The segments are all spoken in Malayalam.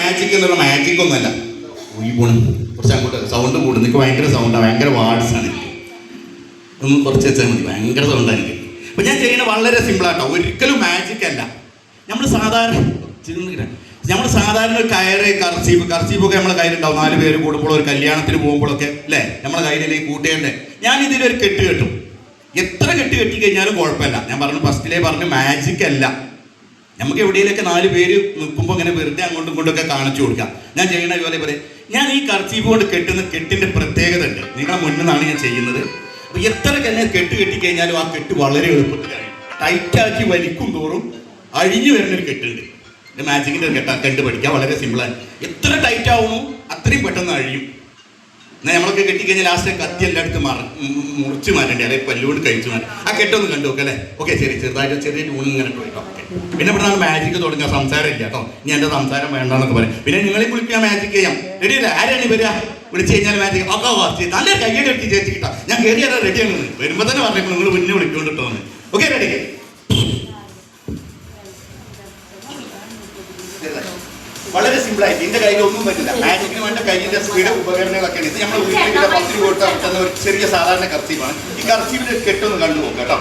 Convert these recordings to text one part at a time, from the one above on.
മാജിക് എന്നുള്ള മാജിക് ഒന്നുമല്ല. ഈ ഗുണം കുറച്ച് അങ്ങോട്ട് സൗണ്ട് കൂടും. എനിക്ക് ഭയങ്കര സൗണ്ടാണ്, ഭയങ്കര വാട്സാണ് എനിക്ക്. ഒന്ന് കുറച്ച് വെച്ചാൽ മതി, ഭയങ്കര സൗണ്ടാണ് എനിക്ക്. അപ്പം ഞാൻ ചെയ്യുന്ന വളരെ സിമ്പിളാട്ടോ, ഒരിക്കലും മാജിക് അല്ല. നമ്മൾ സാധാരണ ഒരു കയറ് കർച്ചീഫൊക്കെ നമ്മളെ കയ്യിലുണ്ടാവും. 4 പേര് കൂടുമ്പോൾ ഒരു കല്യാണത്തിന് പോകുമ്പോഴൊക്കെ അല്ലേ നമ്മളെ കയ്യിലേക്ക് കൂട്ടേണ്ടേ. ഞാൻ ഇതിലൊരു കെട്ട് കെട്ടും. എത്ര കെട്ട് കെട്ടി കഴിഞ്ഞാലും കുഴപ്പമില്ല. ഞാൻ ഫസ്റ്റിലേ പറഞ്ഞു മാജിക് അല്ല. നമുക്ക് എവിടെയെങ്കിലൊക്കെ 4 പേര് നിൽക്കുമ്പോൾ ഇങ്ങനെ വെറുതെ അങ്ങോട്ടും ഇങ്ങോട്ടൊക്കെ കാണിച്ചു കൊടുക്കാം. ഞാൻ ചെയ്യണ പോലെ പറയും, ഞാൻ ഈ കർച്ചീഫ് കൊണ്ട് കെട്ടുന്ന കെട്ടിൻ്റെ പ്രത്യേകത ഉണ്ട്. നിങ്ങളെ മുന്നിൽ നിന്നാണ് ഞാൻ ചെയ്യുന്നത്. അപ്പോൾ എത്ര തന്നെ കെട്ട് കെട്ടിക്കഴിഞ്ഞാലും ആ കെട്ട് വളരെ എളുപ്പത്തിലായി ടൈറ്റാക്കി വലിക്കും തോറും അഴിഞ്ഞു വരുന്നൊരു കെട്ടുണ്ട്. മാജിക്കിൻ്റെ കെട്ട് പഠിക്കാൻ വളരെ സിമ്പിളാണ്. എത്ര ടൈറ്റ് ആവുന്നു അത്രയും പെട്ടെന്ന് അഴിയും. എന്നാൽ നമ്മളൊക്കെ കെട്ടിക്കഴിഞ്ഞാൽ ലാസ്റ്റ് കത്തി എല്ലായിടത്തും മുറിച്ച് മാറ്റേണ്ടി, അല്ലെങ്കിൽ പല്ലുകൊണ്ട് കഴിച്ചു മാറ്റും. ആ കെട്ടൊന്ന് കണ്ടു നോക്കാം അല്ലേ. ഓക്കെ, ചെറുതായിട്ട് ചെറിയ ട്യൂൺ ഇങ്ങനെ പോയിട്ടോ. ഓക്കെ, പിന്നെ ഇവിടെ നിന്നാണ് മാജിക്ക് തുടങ്ങുക. സംസാരം ഇല്ല കേട്ടോ, ഇനി എൻ്റെ സംസാരം വേണ്ടെന്നൊക്കെ പറയും. പിന്നെ നിങ്ങളെ വിളിക്കാൻ മാജിക് ചെയ്യാം. റെഡിയല്ലേ? ആരാണ് വരിക? വിളിച്ചു കഴിഞ്ഞാൽ മാജിക് ഒക്കെ നല്ല കയ്യുടെ എടുത്ത് ചേച്ചി കിട്ടാം. ഞാൻ കയറിയാൽ റെഡിയാണ്. വരുമ്പോൾ തന്നെ പറഞ്ഞപ്പോൾ നിങ്ങൾ മുന്നേ വിളിക്കൊണ്ടിട്ടോ. Okay, ready? വളരെ സിമ്പിളായിട്ട് എൻ്റെ കയ്യിൽ ഒന്നും പറ്റില്ല. മാജിക്കിന് വേണ്ട കയ്യിൻ്റെ സ്പീഡ് ഉപകരണങ്ങളൊക്കെ ഉണ്ട്. ഇത് നമ്മൾ വീട്ടിലെ 10 കൊടുത്താൽ കിട്ടുന്ന ഒരു ചെറിയ സാധാരണ കർച്ചീഫാണ്. ഈ കർച്ചീഫിൻ്റെ കെട്ടൊന്ന് കണ്ടു നോക്കാം കേട്ടോ.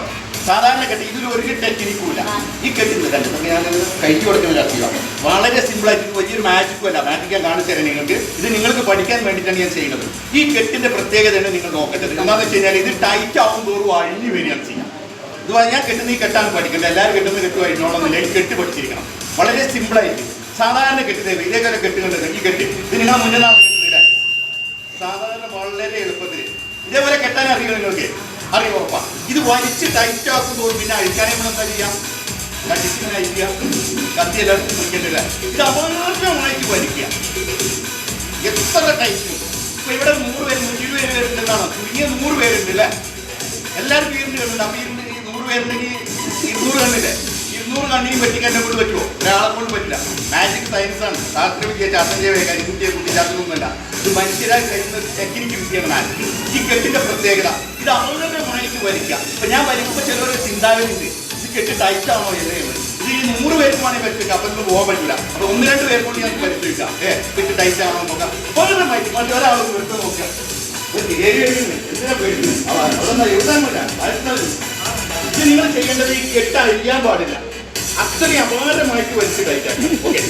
സാധാരണ കെട്ട് ഇതിൽ ഒരു ടെക്നിക്കുമില്ല. ഈ കെട്ടിന് കണ്ടിട്ട് ഞാൻ കഴിച്ചു കൊടുക്കുന്ന കർച്ചീഫാണ്. വളരെ സിമ്പിളായിട്ട്, വലിയൊരു മാജിക്കും അല്ല. മാജിക് ഞാൻ കാണിച്ചു തരാം നിങ്ങൾക്ക്. ഇത് നിങ്ങൾക്ക് പഠിക്കാൻ വേണ്ടിയിട്ടാണ് ഞാൻ ചെയ്യുന്നത്. ഈ കെട്ടിൻ്റെ പ്രത്യേകതയാണ് നിങ്ങൾ നോക്കേണ്ടത്. എന്താണെന്ന് വെച്ച് കഴിഞ്ഞാൽ ഇത് ടൈറ്റ് ആവും തോറും അഴിഞ്ഞു വരികയാണ് ചെയ്യാം. ഇത് ഞാൻ കെട്ടുന്ന ഈ കെട്ടാണ് പഠിക്കേണ്ടത്. എല്ലാവരും കെട്ടുന്ന കെട്ട് കഴിഞ്ഞോളന്നില്ല. ഈ കെട്ട് പഠിച്ചിരിക്കണം. വളരെ സിമ്പിളായിട്ട് സാധാരണ കെട്ടിതേ ഇതേപോലെ കെട്ടുകളുണ്ട്. ഈ കെട്ട് ഇത് നിങ്ങൾ മുന്നിലാണ് കെട്ടുന്നത്. സാധാരണ വളരെ എളുപ്പത്തിൽ ഇതേപോലെ കെട്ടാൻ അറിയണം. നിങ്ങൾക്ക് അറിയാം ഉറപ്പാ. ഇത് വലിച്ച് ടൈറ്റ് ആക്കുമ്പോൾ പിന്നെ അഴിക്കാനേ നമ്മൾ എന്താ ചെയ്യാം? കട്ടിങ്ങനെ അഴിക്കുക. കത്തി എല്ലാവർക്കും നിൽക്കേണ്ടില്ല. ഇത് അപകടമായിട്ട് വലിക്കുക. എത്ര ടൈറ്റ്. ഇപ്പൊ ഇവിടെ 100 പേര് 120 പേരുണ്ടെന്നാണോ? ചുരുങ്ങിയ 100 പേരുണ്ട് അല്ലേ? എല്ലാവരും വീടിനുണ്ട്. അപ്പൊ 100 പേരുണ്ടെങ്കിൽ 200 കണ്ണില്ലേ? 200 കണ്ണിനും പറ്റിക്കാൻ എന്നെ കൊണ്ട് പറ്റുമോ? ഒരാളെ കൊണ്ട് പറ്റില്ല. മാജിക് സയൻസാണ്. ശാസ്ത്ര വിദ്യ, ശാസ്ത്രീയ കരിക്കുട്ടിയെ കുട്ടിച്ചാത്തൊന്നുമല്ല. ഇത് മനുഷ്യരായി കഴിയുന്ന ടെക്നിക്ക് വിദ്യയാണ് മാജിക്. ഈ കെട്ടിന്റെ പ്രത്യേകത ഇത് അപകടമായിട്ട് വലിക്കുക. ഇപ്പൊ ഞാൻ വലിക്കുമ്പോൾ ചിലവരെ ചിന്താഗതിയുണ്ട്, ഇത് കെട്ട് ടൈറ്റ് ആണോ അല്ലേ? ഇത് ഈ 100 പേർക്ക് വേണമെങ്കിൽ പരിപ്പിക്കാം. അപ്പൊ നമുക്ക് പോകാൻ പറ്റില്ല. അപ്പൊ 1-2 പേർ കൊണ്ട് ഞങ്ങൾക്ക് പരിപ്പിക്കാം. കെട്ട് ടൈറ്റ് ആണോ നോക്കാം. അപകടമായിട്ട് മറ്റൊരാൾ വെറുതെ നോക്കാം. എന്തിനാ പേടിക്കുന്നത്? അതൊന്നും എഴുതാനില്ല. ഇത് നിങ്ങൾ ചെയ്യേണ്ടത് ഈ കെട്ട് അഴിയാൻ പാടില്ല. അത്രയും അപാരമായിട്ട് വലിച്ച് ടൈറ്റാക്കി. ഓക്കെ,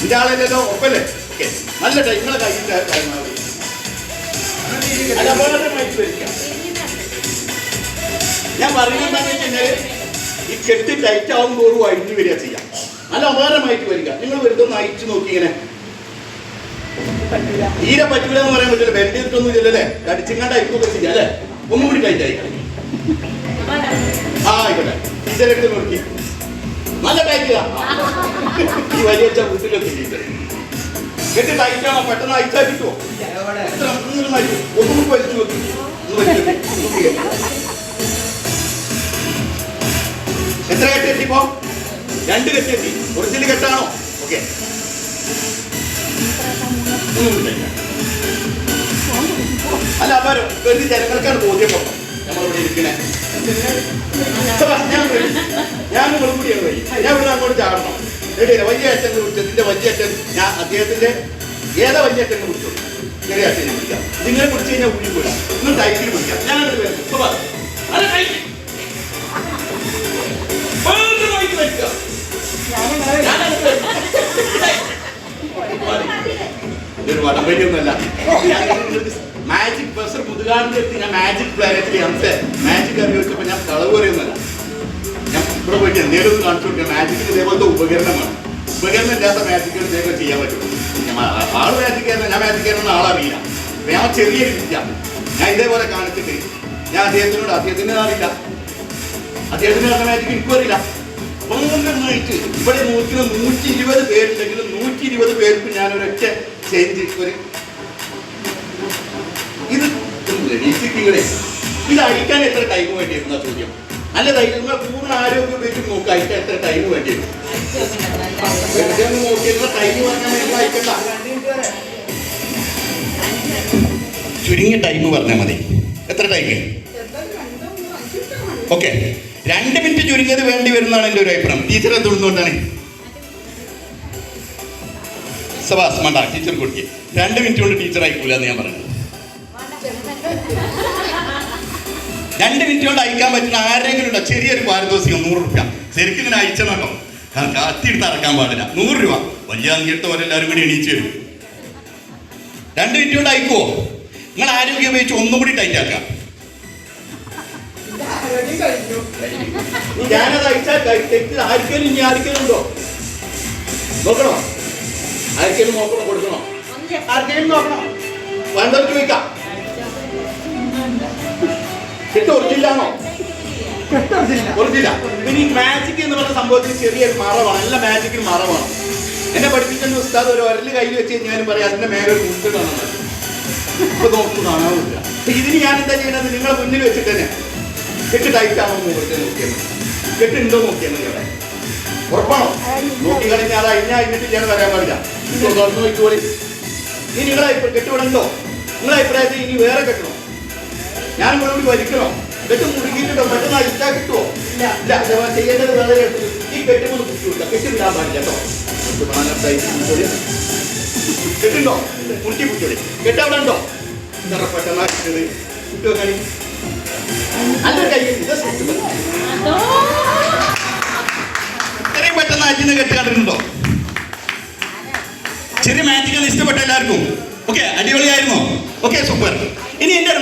ഇതാളല്ലോ ഒപ്പല്ലേ? ഓക്കെ, നല്ല ടൈറ്റ്. നിങ്ങളെ കയ്യിൻ്റെ അത് അപാരമായിട്ട് വലിക്കാം. ഞാൻ പറയുന്നത് എന്താണെന്ന് വെച്ച് കഴിഞ്ഞാൽ ഈ കെട്ട് ടൈറ്റ് ആവും തോറും അഴിഞ്ഞു വരിക ചെയ്യാം. നല്ല അപാരമായിട്ട് വലിക്കാം. നിങ്ങൾ വെറുതെ ഒന്ന് അയച്ചു നോക്കി. ഇങ്ങനെ തീരെ പറ്റൂല എന്ന് പറയാൻ പറ്റില്ല. ബെൽറ്റ് ഇട്ടൊന്നും ഇല്ലല്ലേ? കടിച്ചിങ്ങാണ്ട് അയക്കുകയൊക്കെ ചെയ്യാം അല്ലേ? ഒന്നും കൂടി ടൈറ്റ് ആയി. ആയിക്കോട്ടെ, ടീച്ചറെടുത്ത് നോക്കി. നല്ല ടൈറ്റ്. ഈ വലിയ വീട്ടിലൊക്കെ കെട്ട് ടൈറ്റ് ആണോ? പെട്ടെന്ന് അയച്ചാൽ കിട്ടുമോ? ഒന്നും വലിച്ചു നോക്കി. എത്ര കെട്ട് എത്തിപ്പോ? 2 കെട്ട് എത്തി. ഒറിജിനൽ കെട്ടാണോ? ഓക്കെ, അല്ല അപ്പൊ ജനങ്ങൾക്കാണ് ബോധ്യപ്പെടുന്നത് നമ്മളിവിടെ ഇരിക്കണേ. ഞാൻ നിങ്ങൾ കൂടിയാണ് വഴി. ഞാൻ ഇവിടെ അങ്ങോട്ട് ചാടണം. റെഡിയല്ല? വലിയ അച്ഛനെ വിളിച്ചതിന്റെ വലിയ അച്ഛൻ ഞാൻ അദ്ദേഹത്തിന്റെ ഏതാ വലിയ അച്ഛനെ വിളിച്ചോളൂ. ചെറിയ അച്ഛനെ വിളിക്കാം. നിങ്ങളെ വിളിച്ചു കഴിഞ്ഞാൽ ഉള്ളി പോരാ. നിങ്ങൾ ടൈറ്റിൽ വിളിക്കാം. ഞാനത് വരുന്നു. ഇതൊരു വടംവലിയൊന്നുമല്ല. മാജിക് പ്രൊഫസർ മുതുകാടിന്റെ അടുത്ത് ഞാൻ മാജിക് പ്ലാനറ്റിൽ മാജിക് അറിയിച്ചപ്പോൾ ഞാൻ കളവ് പറയുന്നല്ല. ഞാൻ ഇവിടെ പോയിട്ട് എന്തെങ്കിലും ഒന്ന് കാണിച്ചു കൊടുക്കുക. മാജിക്കിന് ഇതേപോലത്തെ ഉപകരണമാണ്. ഉപകരണം ഇല്ലാത്ത മാജിക്കുകൾ ഇതേപോലെ ചെയ്യാൻ പറ്റുള്ളൂ. ആള് മാജിക്കാരൻ, ഞാൻ മാജിക്കാരൊന്നും ആളറിയില്ല. ഞാൻ ചെറിയൊരു വിദ്യ ഞാൻ ഇതേപോലെ കാണിച്ചിട്ട് ഞാൻ അദ്ദേഹത്തിനോട്, അദ്ദേഹത്തിന് അറിയില്ല, അദ്ദേഹത്തിന് പറഞ്ഞ മാജിക്ക് എനിക്കും അറിയില്ല. ഒന്നായിട്ട് ഇവിടെ 120 പേരുണ്ടെങ്കിലും 120 പേർക്ക് ഞാൻ ഒരൊറ്റ ചേഞ്ച് ഒരു ഇത് ഇത് അഴിക്കാൻ എത്ര ടൈം വേണ്ടിയിരുന്ന ചോദ്യം. അല്ല, നിങ്ങൾ പൂർണ്ണ ആരോഗ്യം ഉപയോഗിച്ച് നോക്കുക. അഴിക്കാൻ എത്ര ടൈം വേണ്ടിയിരുന്നു? നോക്കിയിരുന്ന ടൈം പറഞ്ഞാൽ നിങ്ങൾ അയക്കണ്ട. ചുരുങ്ങിയ ടൈം പറഞ്ഞാൽ മതി. എത്ര ടൈം? ഓക്കെ, 2 മിനിറ്റ് ചുരുങ്ങിയത് വേണ്ടി വരുന്നതാണ് എൻ്റെ ഒരു അഭിപ്രായം. ടീച്ചർ എന്തുകൊണ്ടാണ് സവാസ് മണ്ട ടീച്ചർ കൊടുക്കുക 2 മിനിറ്റ് കൊണ്ട് ടീച്ചർ ആയിക്കൂല എന്ന് ഞാൻ പറയുന്നത്. 2 മിനിറ്റ് കൊണ്ട് അയക്കാൻ പറ്റുന്ന ആരെങ്കിലും ഉണ്ടോ? ചെറിയൊരു പാരിതോഷികം 100 രൂപ ശരിക്കും ഇങ്ങനെ അയച്ചണം കേട്ടോ. കാരണം കാത്തിയെടുത്ത് അറക്കാൻ പാടില്ല. 100 രൂപ വലിയ അങ്ങിട്ടവരെല്ലാവരും കൂടി എണീച്ച് വരും. 2 മിനിറ്റ് കൊണ്ട് അയക്കുമോ? നിങ്ങൾ ആരോഗ്യം ഉപയോഗിച്ച് ഒന്നും കൂടി ടൈറ്റ് ആക്കാം. ഞാനത് അയച്ചാൽ തെറ്റ് ആർക്കെങ്കിലും ഇനി ആർക്കെങ്കിലും ഉണ്ടോ? നോക്കണോ? ആർക്കെങ്കിലും നോക്കണോ? കൊടുക്കണോ? ആർക്കെങ്കിലും നോക്കണോ? വേണ്ടവർക്ക് ചോദിക്കാം. കെട്ട് ഒറിജിനലാണോ? ഒറിജിനല. പിന്നെ ഈ മാജിക് എന്ന് പറഞ്ഞ സംഭവത്തിന് ചെറിയൊരു മറവാണ്. എല്ലാ മാജിക്കിനും മറവാണ്. എന്നെ പഠിപ്പിക്കുന്ന ഉസ്താദ് ഒരു ഒരല് കയ്യിൽ വെച്ച് കഴിഞ്ഞാലും പറയാം അതിന്റെ മേലെ ഒരു മുണ്ട് കാണുന്നത്. ഇപ്പൊ നോക്ക് കാണാവില്ല. ഇതിന് ഞാൻ എന്താ ചെയ്യണത്? നിങ്ങളെ മുന്നിൽ വെച്ചിട്ട് തന്നെ കെട്ട് ടൈറ്റ് ആണോ എന്ന് നോക്കിയാൽ മതി. കെട്ടുണ്ടോ നോക്കിയാൽ മതി. അവിടെ ഉറപ്പാണോ? നോക്കി കഴിഞ്ഞാൽ അത് കഴിഞ്ഞിട്ട് ഞാൻ വരാൻ പാടില്ല. തുറന്നു നോക്കിക്കോളി. ഇനി നിങ്ങളെ കെട്ടുവിടണ്ടോ? നിങ്ങളെ അഭിപ്രായത്തിൽ ഇനി വേറെ കെട്ടണോ? ഞാൻ ഇവിടെ കൂടി വലിക്കണോ? കെട്ട് മുറുകിയിട്ടോ? പെട്ടെന്ന് അഴിച്ചാൽ കിട്ടുമോ? ഇല്ല. ചെയ്യേണ്ടത് വളരെ ഈ കെട്ടുമ്പോൾ കുട്ടിവില്ല. കെട്ട് വിടാൻ പാടില്ല കേട്ടോ. കെട്ടുണ്ടോ? മുറുക്കി കുട്ടിയോളി. കെട്ട് അവിടെ ഉണ്ടോ? പെട്ടെന്ന് അഴിച്ചത് കുട്ടി വെക്കാണി നല്ല കൈ ഇത്രയും പെട്ടെന്ന് അയക്കുന്ന കെട്ട് കണ്ടിട്ടുണ്ടോ? ചെറിയ മാജിക്കൽ ഇഷ്ടപ്പെട്ട എല്ലാവർക്കും? ഓക്കെ, അടിപൊളിയായിരുന്നോ? Okay, super. ഇനി എൻ്റെ ഒരു